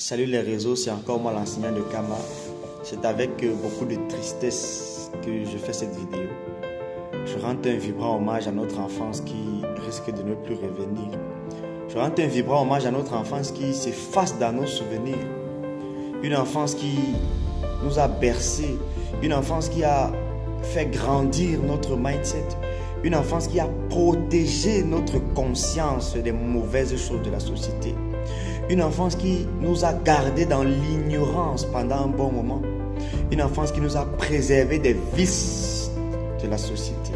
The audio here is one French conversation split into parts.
Salut les réseaux, c'est encore moi l'enseignant de Kama. C'est avec beaucoup de tristesse que je fais cette vidéo. Je rends un vibrant hommage à notre enfance qui risque de ne plus revenir. Je rends un vibrant hommage à notre enfance qui s'efface dans nos souvenirs. Une enfance qui nous a bercés, une enfance qui a fait grandir notre mindset, une enfance qui a protégé notre conscience des mauvaises choses de la société. Une enfance qui nous a gardés dans l'ignorance pendant un bon moment. Une enfance qui nous a préservés des vices de la société.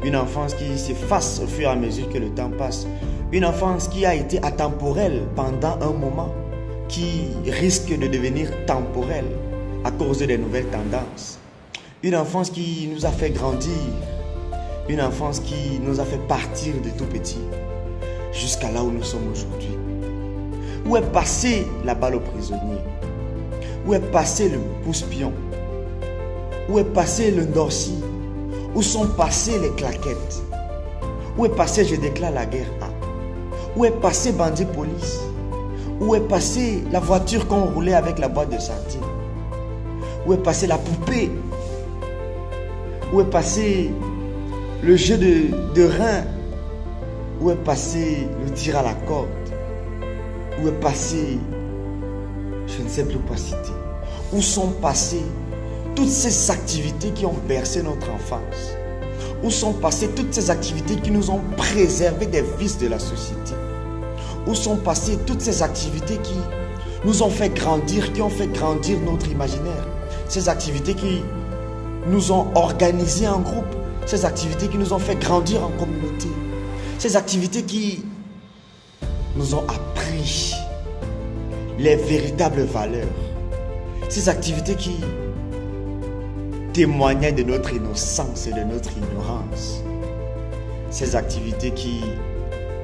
Une enfance qui s'efface au fur et à mesure que le temps passe. Une enfance qui a été atemporelle pendant un moment, qui risque de devenir temporelle à cause des nouvelles tendances. Une enfance qui nous a fait grandir. Une enfance qui nous a fait partir de tout petit jusqu'à là où nous sommes aujourd'hui. Où est passé la balle au prisonnier? Où est passé le pouce-pion? Où est passé le Ndorsi? Où sont passées les claquettes? Où est passé je déclare la guerre à? Où est passé bandit police? Où est passé la voiture qu'on roulait avec la boîte de sardines? Où est passé la poupée? Où est passé le jeu de rein? Où est passé le tir à la corde? Où est passé, je ne sais plus quoi citer, où sont passées toutes ces activités qui ont bercé notre enfance? Où sont passées toutes ces activités qui nous ont préservés des vices de la société? Où sont passées toutes ces activités qui nous ont fait grandir, qui ont fait grandir notre imaginaire? Ces activités qui nous ont organisés en groupe, ces activités qui nous ont fait grandir en communauté, ces activités qui nous ont appris les véritables valeurs, ces activités qui témoignaient de notre innocence et de notre ignorance, ces activités qui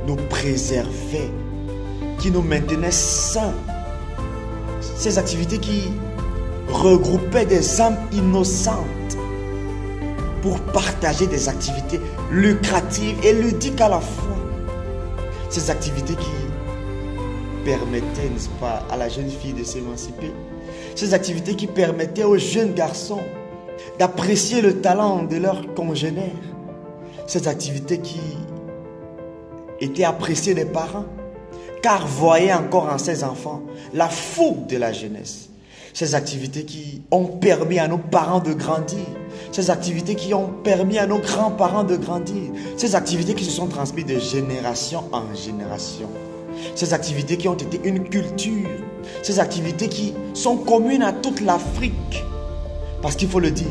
nous préservaient, qui nous maintenaient sains, ces activités qui regroupaient des âmes innocentes pour partager des activités lucratives et ludiques à la fois. Ces activités qui permettaient, n'est-ce pas, à la jeune fille de s'émanciper. Ces activités qui permettaient aux jeunes garçons d'apprécier le talent de leurs congénères. Ces activités qui étaient appréciées des parents, car voyaient encore en ces enfants la fougue de la jeunesse. Ces activités qui ont permis à nos parents de grandir. Ces activités qui ont permis à nos grands-parents de grandir. Ces activités qui se sont transmises de génération en génération. Ces activités qui ont été une culture. Ces activités qui sont communes à toute l'Afrique. Parce qu'il faut le dire,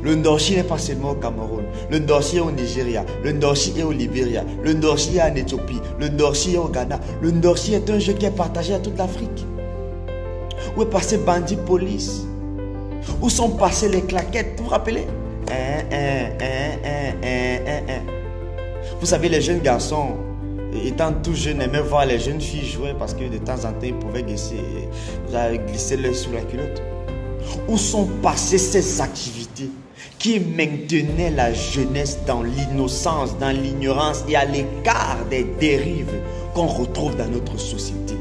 le Ndorsi n'est pas seulement au Cameroun. Le Ndorsi est au Nigeria. Le Ndorsi est au Libéria. Le Ndorsi est en Éthiopie. Le Ndorsi est au Ghana. Le Ndorsi est un jeu qui est partagé à toute l'Afrique. Où est passé bandit police? Où sont passées les claquettes? Vous vous rappelez? Vous savez, les jeunes garçons, étant tout jeunes, aimaient voir les jeunes filles jouer parce que de temps en temps, ils pouvaient glisser l'œil sous la culotte. Où sont passées ces activités qui maintenaient la jeunesse dans l'innocence, dans l'ignorance et à l'écart des dérives qu'on retrouve dans notre société?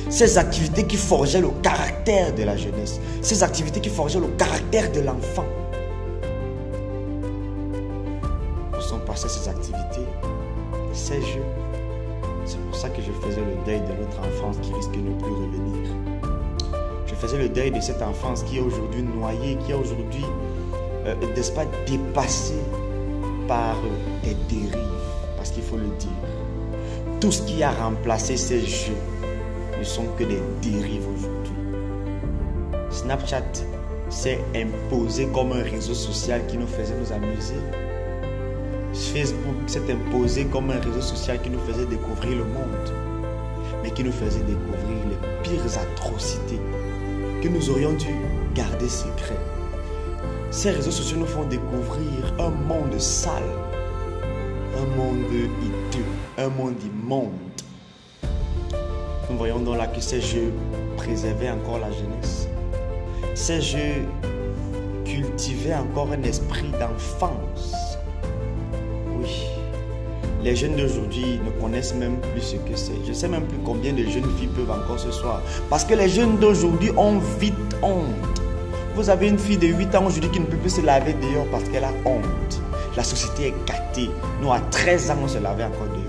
Ces activités qui forgeaient le caractère de la jeunesse. Ces activités qui forgeaient le caractère de l'enfant. Où sont passées ces activités, ces jeux? C'est pour ça que je faisais le deuil de notre enfance qui risque de ne plus revenir. Je faisais le deuil de cette enfance qui est aujourd'hui noyée, qui est aujourd'hui, n'est-ce pas, dépassée par des dérives. Parce qu'il faut le dire. Tout ce qui a remplacé ces jeux ne sont que des dérives aujourd'hui. Snapchat s'est imposé comme un réseau social qui nous faisait nous amuser. Facebook s'est imposé comme un réseau social qui nous faisait découvrir le monde, mais qui nous faisait découvrir les pires atrocités que nous aurions dû garder secret. Ces réseaux sociaux nous font découvrir un monde sale, un monde hideux, un monde immonde. Nous voyons donc là que ces jeux préservaient encore la jeunesse. Ces jeux cultivaient encore un esprit d'enfance. Oui, Les jeunes d'aujourd'hui ne connaissent même plus ce que c'est. Je ne sais même plus combien de jeunes filles peuvent encore ce soir. Parce que les jeunes d'aujourd'hui ont vite honte. Vous avez une fille de 8 ans aujourd'hui qui ne peut plus se laver dehors parce qu'elle a honte. La société est gâtée. Nous, à 13 ans, on se lavait encore dehors.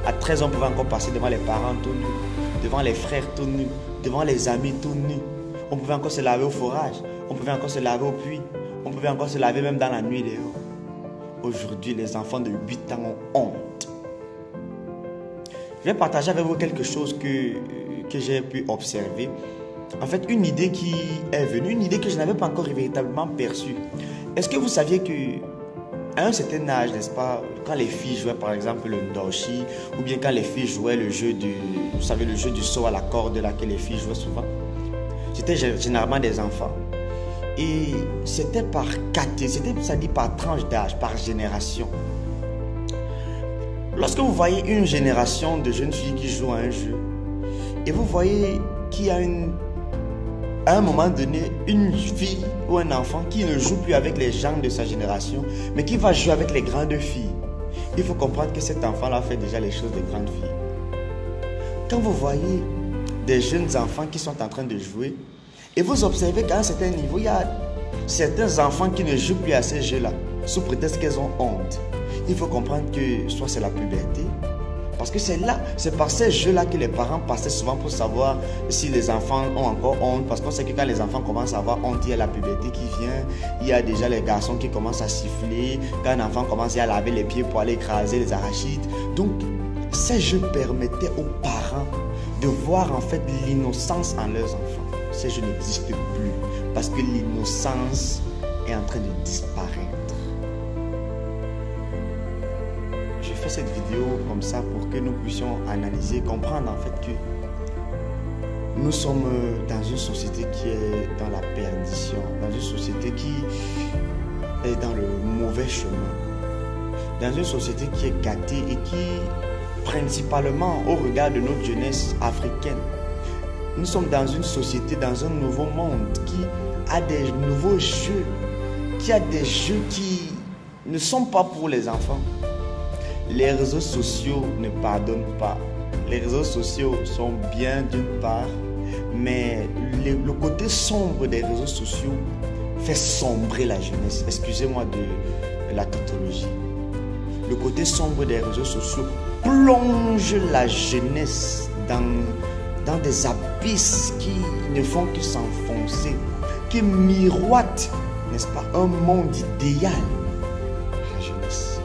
À 13 ans, on pouvait encore passer devant les parents tout nus, devant les frères tout nus, devant les amis tout nus. On pouvait encore se laver au forage. On pouvait encore se laver au puits. On pouvait encore se laver même dans la nuit dehors. Aujourd'hui, les enfants de 8 ans ont honte. Je vais partager avec vous quelque chose que j'ai pu observer. En fait, une idée qui est venue, une idée que je n'avais pas encore véritablement perçue. Est-ce que vous saviez qu'à un certain âge, n'est-ce pas, quand les filles jouaient par exemple le ndoshi, ou bien quand les filles jouaient le jeu vous savez, le jeu du saut à la corde là que les filles jouaient souvent, c'était généralement des enfants. Et c'était par catégorie, ça dit par tranche d'âge, par génération. Lorsque vous voyez une génération de jeunes filles qui jouent à un jeu, et vous voyez qu'il y a à un moment donné, une fille ou un enfant qui ne joue plus avec les gens de sa génération, mais qui va jouer avec les grandes filles, il faut comprendre que cet enfant-là fait déjà les choses des grandes filles. Quand vous voyez des jeunes enfants qui sont en train de jouer, et vous observez qu'à un certain niveau, il y a certains enfants qui ne jouent plus à ces jeux-là, sous prétexte qu'ils ont honte. Il faut comprendre que soit c'est la puberté, parce que c'est par ces jeux-là que les parents passaient souvent pour savoir si les enfants ont encore honte, parce qu'on sait que quand les enfants commencent à avoir honte, il y a la puberté qui vient, il y a déjà les garçons qui commencent à siffler, quand un enfant commence à laver les pieds pour aller écraser les arachides. Donc, ces jeux permettaient aux parents de voir en fait l'innocence en leurs enfants. Ces jeux n'existent plus parce que l'innocence est en train de disparaître. Je fais cette vidéo comme ça pour que nous puissions analyser, comprendre en fait que nous sommes dans une société qui est dans la perdition, dans une société qui est dans le mauvais chemin, dans une société qui est gâtée et qui, principalement au regard de notre jeunesse africaine, nous sommes dans une société, dans un nouveau monde qui a des nouveaux jeux, qui a des jeux qui ne sont pas pour les enfants. Les réseaux sociaux ne pardonnent pas. Les réseaux sociaux sont bien d'une part, mais le côté sombre des réseaux sociaux fait sombrer la jeunesse. Excusez-moi de la tautologie. Le côté sombre des réseaux sociaux plonge la jeunesse dans des abysses qui ne font que s'enfoncer, qui miroitent, n'est-ce pas, un monde idéal à la jeunesse.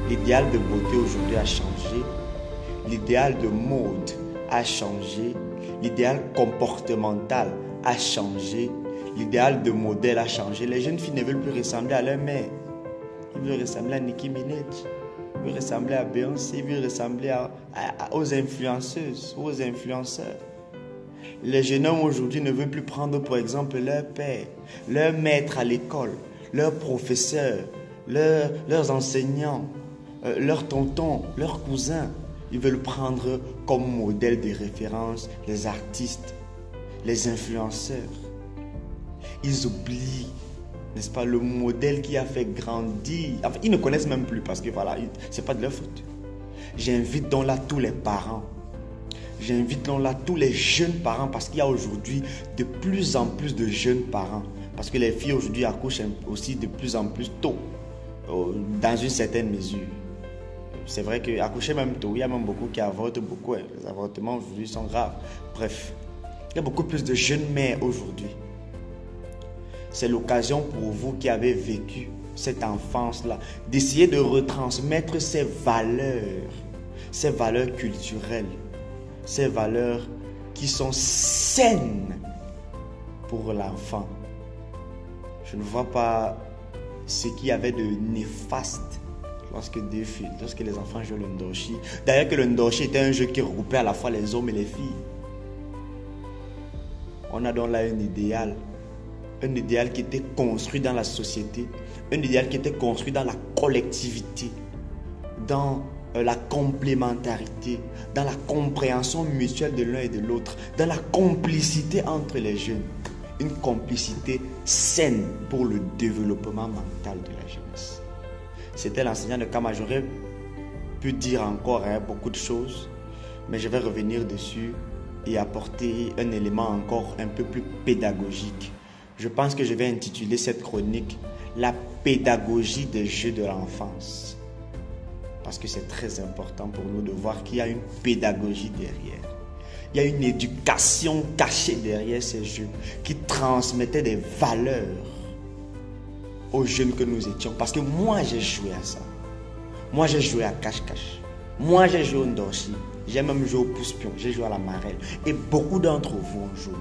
L'idéal de beauté aujourd'hui a changé, l'idéal de mode a changé, l'idéal comportemental a changé, l'idéal de modèle a changé. Les jeunes filles ne veulent plus ressembler à leur mère, ils veulent ressembler à Nicki Minaj. Ils veulent ressembler à Beyoncé, ils veulent ressembler aux influenceuses, aux influenceurs. Les jeunes hommes aujourd'hui ne veulent plus prendre, par exemple, leur père, leur maître à l'école, leur professeur, leurs enseignants, leurs tontons, leurs cousins. Ils veulent prendre comme modèle de référence les artistes, les influenceurs. Ils oublient, n'est-ce pas, le modèle qui a fait grandir. Enfin, ils ne connaissent même plus parce que voilà, c'est pas de leur faute. J'invite donc là tous les parents. J'invite donc là tous les jeunes parents parce qu'il y a aujourd'hui de plus en plus de jeunes parents. Parce que les filles aujourd'hui accouchent aussi de plus en plus tôt, dans une certaine mesure. C'est vrai qu'accoucher même tôt, il y a même beaucoup qui avortent beaucoup. Hein. Les avortements aujourd'hui sont graves. Bref, il y a beaucoup plus de jeunes mères aujourd'hui. C'est l'occasion pour vous qui avez vécu cette enfance-là, d'essayer de retransmettre ces valeurs culturelles, ces valeurs qui sont saines pour l'enfant. Je ne vois pas ce qu'il y avait de néfaste lorsque les enfants jouent le ndoshi. D'ailleurs que le ndoshi était un jeu qui regroupait à la fois les hommes et les filles. On a donc là un idéal qui était construit dans la société, un idéal qui était construit dans la collectivité, dans la complémentarité, dans la compréhension mutuelle de l'un et de l'autre, dans la complicité entre les jeunes, une complicité saine pour le développement mental de la jeunesse. C'était l'enseignant de Kama. J'aurais pu dire encore beaucoup de choses, mais je vais revenir dessus et apporter un élément encore un peu plus pédagogique. Je pense que je vais intituler cette chronique « La pédagogie des jeux de l'enfance ». Parce que c'est très important pour nous de voir qu'il y a une pédagogie derrière. Il y a une éducation cachée derrière ces jeux qui transmettaient des valeurs aux jeunes que nous étions. Parce que moi, j'ai joué à ça. Moi, j'ai joué à cache-cache. Moi, j'ai joué au Ndorchi. J'ai même joué au pouce-pion. J'ai joué à la marelle. Et beaucoup d'entre vous ont joué.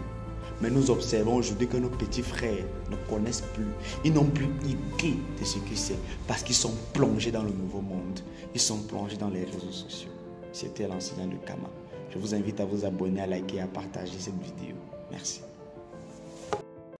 Mais nous observons aujourd'hui que nos petits frères ne connaissent plus. Ils n'ont plus idée de ce que c'est. Parce qu'ils sont plongés dans le nouveau monde. Ils sont plongés dans les réseaux sociaux. C'était l'enseignant de Kama. Je vous invite à vous abonner, à liker et à partager cette vidéo. Merci.